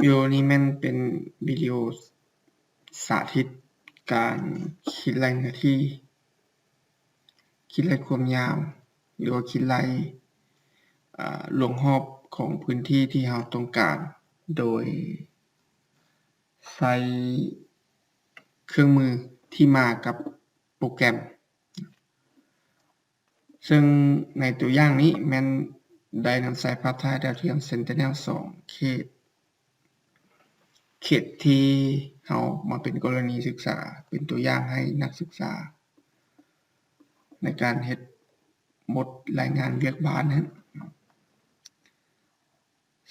วิดีโอนี้มันเป็นวิดีโอสาธิตการคิดไล่เนื้อที่ คิดไล่ความยาวหรือว่าคิดไล่รวงรอบของพื้นที่ที่เราต้องการโดยใช้เครื่องมือที่มากับโปรแกรมซึ่งในตัวอย่างนี้แม้นได้นำใช้ภาพถ่ายดาวเทียม Sentinel-2 เขตที่เรามาเป็นกรณีศึกษาเป็นตัวอย่างให้นักศึกษาในการเฮ็ดบทรายงานเวียกบ้านนั้น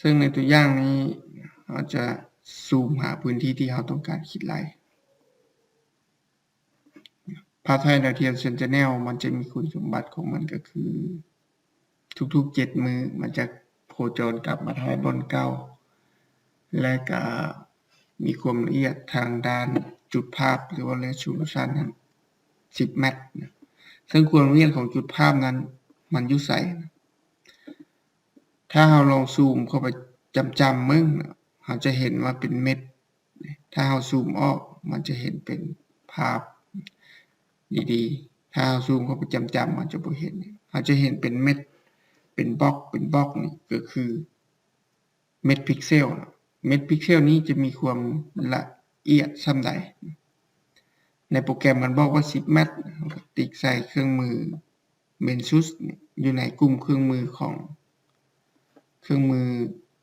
ซึ่งในตัวอย่างนี้เราจะซูมหาพื้นที่ที่เราต้องการคิดไล่ภาพถ่ายดาวเทียม Sentinel มันจะมีคุณสมบัติของมันก็คือทุกๆ7มื้อมันจะโคจรกลับมาถ่ายบนเก่าและก็มีความละเอียดทางด้านจุดภาพหรือว่า resolution นั้น10 เมตรซึ่งความละเอียดของจุดภาพนั้นมันอยู่ไสถ้าเราลองซูมเข้าไปจำมึงเราจะเห็นว่าเป็นเม็ดถ้าเราซูมออกมันจะเห็นเป็นภาพดีๆถ้าเราซูมเข้าไปจำมันจะบ่เห็นเราจะเห็นเป็นเม็ดเป็นบล็อกนี่ก็คือเม็ดพิกเซลเม็ดพิกเซลนี้จะมีความละเอียดส่ำใดในโปรแกรมมันบอกว่า10 เมตรติ๊กใส่เครื่องมือ Mensus อยู่ในกลุ่มเครื่องมือของเครื่องมือ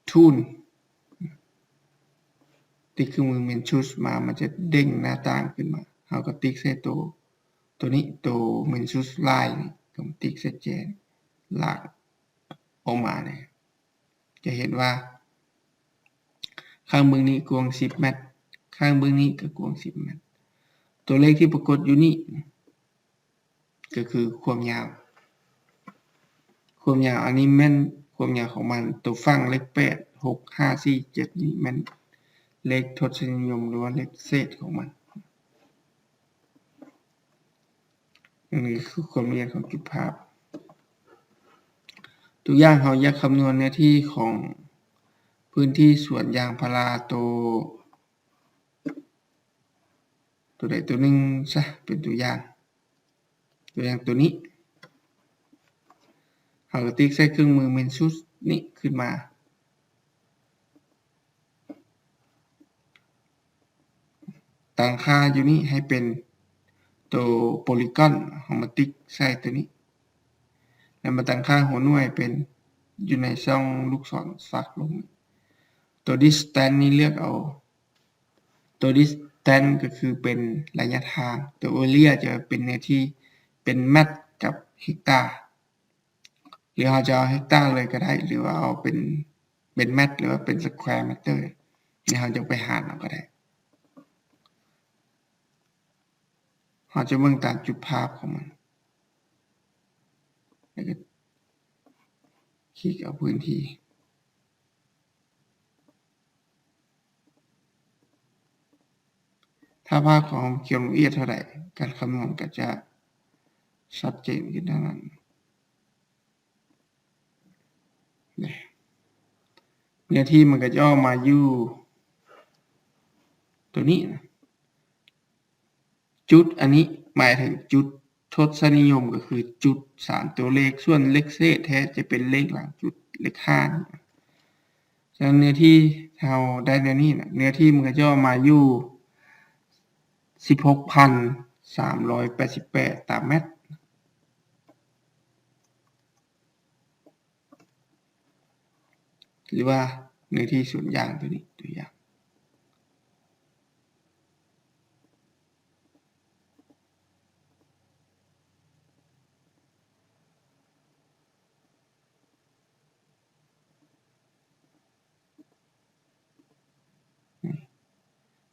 Tool ติ๊กเครื่องมือ Mensus มามันจะเด้งหน้าต่างขึ้นมาเราก็ติ๊กใส่ตัวนี้ตัว Mensus Line นี่ก็ติ๊กใส่แจนลากออกมาเนี่ยจะเห็นว่าข้างเบื้องนี้กว้าง10 เมตรข้างเบื้องนี้ก็กว้าง10 เมตรตัวเลขที่ปรากฏอยู่นี่ก็คือความยาวอันนี้แม่นความยาวของมันตัวฝั่งเลข8 6 5 4 7นี่แม่นเลขทศนิยมหรือว่าเลขเศษของมันนี่คือความละเอียดของจุดภาพตัวอย่างเราอยากคำนวณเนื้อที่ของพื้นที่สวนยางพาราตัวใดตัวหนึ่งซะเป็นตัวอย่างตัวนี้เราก็ติ๊กใส่เครื่องมือ Mensus นี่ขึ้นมาตั้งค่าอยู่นี่ให้เป็นตัวโพลีกอนเรามาติ๊กใส่ตัวนี้แล้วมาตั้งค่าหัวหน่วยเป็นอยู่ในช่องลูกศรสักลงตัว distance นี่เลือกเอาตัว distance ก็คือเป็นระยะทางตัว area จะเป็นเนื้อที่เป็นเมตรกับเฮกตาร์หรือเราจะเอาเฮกตาร์เลยก็ได้หรือว่าเอาเป็นเมตรหรือว่าเป็น square meter นี่เราจะไปหารเอาก็ได้เราจะเบิ่งตามจุดภาพของมันแล้วก็คลิกเอาพื้นที่ถ้าภาพของเขียวละเอียดเท่าไหร่การคำนวณก็จะชัดเจนขึ้นเท่านั้นเนื้อที่มันก็จะออกมาอยู่ตัวนี้จุดอันนี้หมายถึงจุดทศนิยมก็คือจุด3ตัวเลขส่วนเลขเศษแท้จะเป็นเลขหลังจุดเลข5ฉะนั้นเนื้อที่เราได้เนื้อนี้เนื้อที่มันก็จะออกมาอยู่ 16,388 ตารางเมตรหรือว่าเนื้อที่ส่วนยางตัวนี้ตัวอย่าง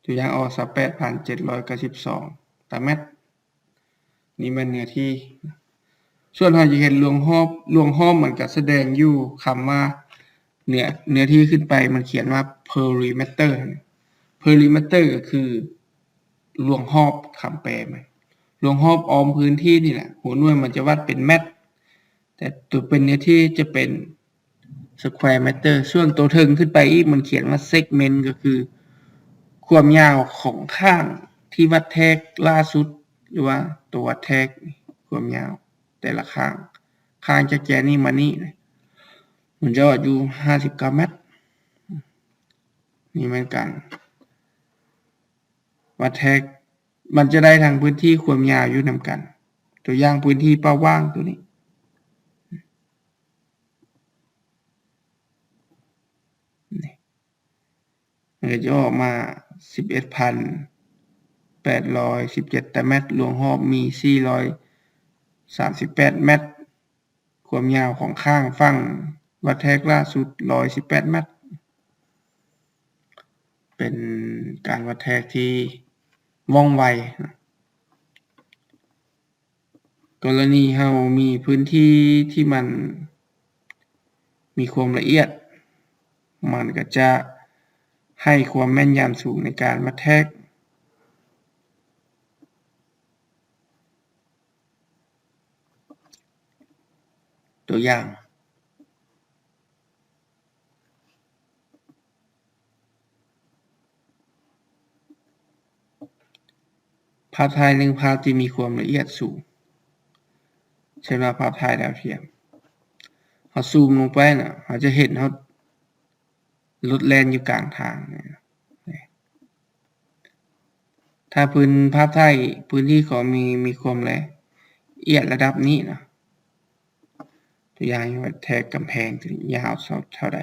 ตัวอย่างออก 28,792 ตารางเมตรนี่มันเนื้อที่ส่วนเราจะเห็นรวงรอบมันก็แสดงอยู่คำว่าเนื้อที่ขึ้นไปมันเขียนว่า perimeter ก็คือรวงรอบคำแปลมันรวงรอบออมพื้นที่นี่แหละหัวหน่วยมันจะวัดเป็นเมตรแต่ตัวเป็นเนื้อที่จะเป็น square meter ส่วนตัวถึงขึ้นไปอีกมันเขียนว่า segment ก็คือความยาวของข้างที่วัดแทกล่าสุดหรือว่าตัววัดแทกความยาวแต่ละข้างจากแกนนี้มานี่มันจะอยู่59เมตรนี่เหมือนกันวัดแทกมันจะได้ทางพื้นที่ความยาวอยู่นำกันตัวอย่างพื้นที่เป้าว่างตัวนี้มันจะออกมา 11,817 ตารางเมตรรวมรอบมี438 เมตรความยาวของข้างฝั่งวัดแทกล่าสุด118 เมตรเป็นการวัดแทกที่ว่องไวกรณีเรามีพื้นที่ที่มันมีความละเอียดมันก็จะให้ความแม่นยำสูงในการวัดแทกตัวอย่างภาพถ่าย1ภาพที่มีความละเอียดสูงเช่นว่าภาพถ่ายดาวเทียมเราซูมลงไปนะเราจะเห็นเขารถแล่นอยู่กลางทางถ้าภาพถ่ายพื้นที่ของมีความละเอียดระดับนี้นะตัวอย่างว่าแทกกำแพงถึงยาวเท่าใด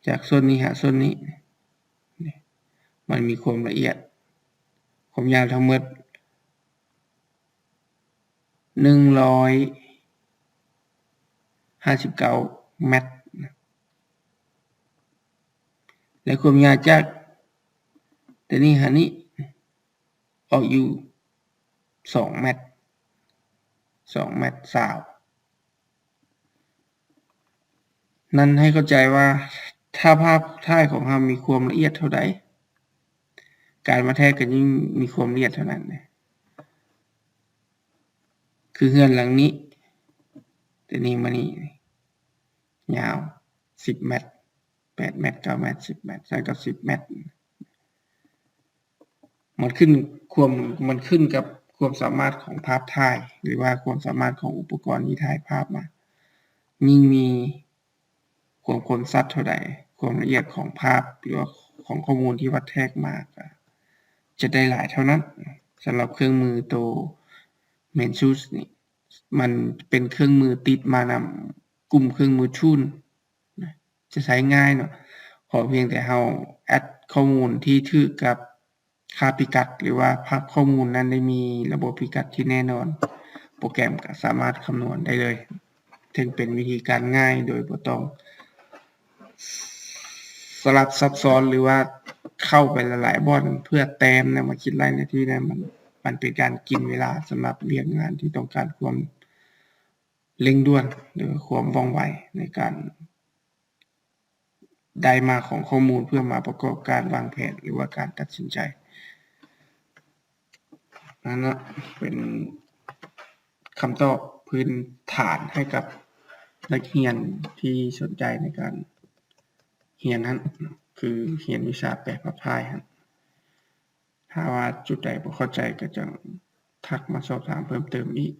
จากส่วนนี้หาส่วนนี้มันมีความละเอียดความยาวทั้งหมด159 เมตรและความยาวจากตัวนี้หานี้ออกอยู่2 เมตร2 เมตรสาวนั่นให้เข้าใจว่าถ้าภาพถ่ายของเรามีความละเอียดเท่าใดการวัดแทกก็ยิ่งมีความละเอียดเท่านั้นคือเรือนหลังนี้ตัวนี้มานี่ยาว10 เมตร8 เมตร9 เมตร10 เมตร3กับ10 เมตรมันขึ้นกับความสามารถของภาพถ่ายหรือว่าความสามารถของอุปกรณ์ที่ถ่ายภาพมายิ่งมีความคมชัดเท่าใดความละเอียดของภาพหรือว่าของข้อมูลที่วัดแทกมาจะได้หลายเท่านั้นสำหรับเครื่องมือตัว Mensus นี่มันเป็นเครื่องมือติดมานำกลุ่มเครื่องมือชูนจะใช้ง่ายเนาะขอเพียงแต่เราแอดข้อมูลที่ถูกกับค่าพิกัดหรือว่าพักข้อมูลนั้นได้มีระบบพิกัดที่แน่นอนโปรแกรมก็สามารถคำนวณได้เลยถึงเป็นวิธีการง่ายโดยบ่ต้องสลับซับซ้อนหรือว่าเข้าไปหลายๆบ่อนเพื่อแต้มนะมาคิดรายนาทีนั้นมันเป็นการกินเวลาสำหรับเรียกงานที่ต้องการความเร่งด่วนหรือความว่องไวในการได้มาของข้อมูลเพื่อมาประกอบการวางแผนหรือว่าการตัดสินใจนั่นนะเป็นคำตอบพื้นฐานให้กับนักเรียนที่สนใจในการเรียนนั้นคือเรียนวิชาแปลภาพถ่ายครับถ้าว่าจุดใดบ่เข้าใจก็จะทักมาสอบถามเพิ่มเติมอีก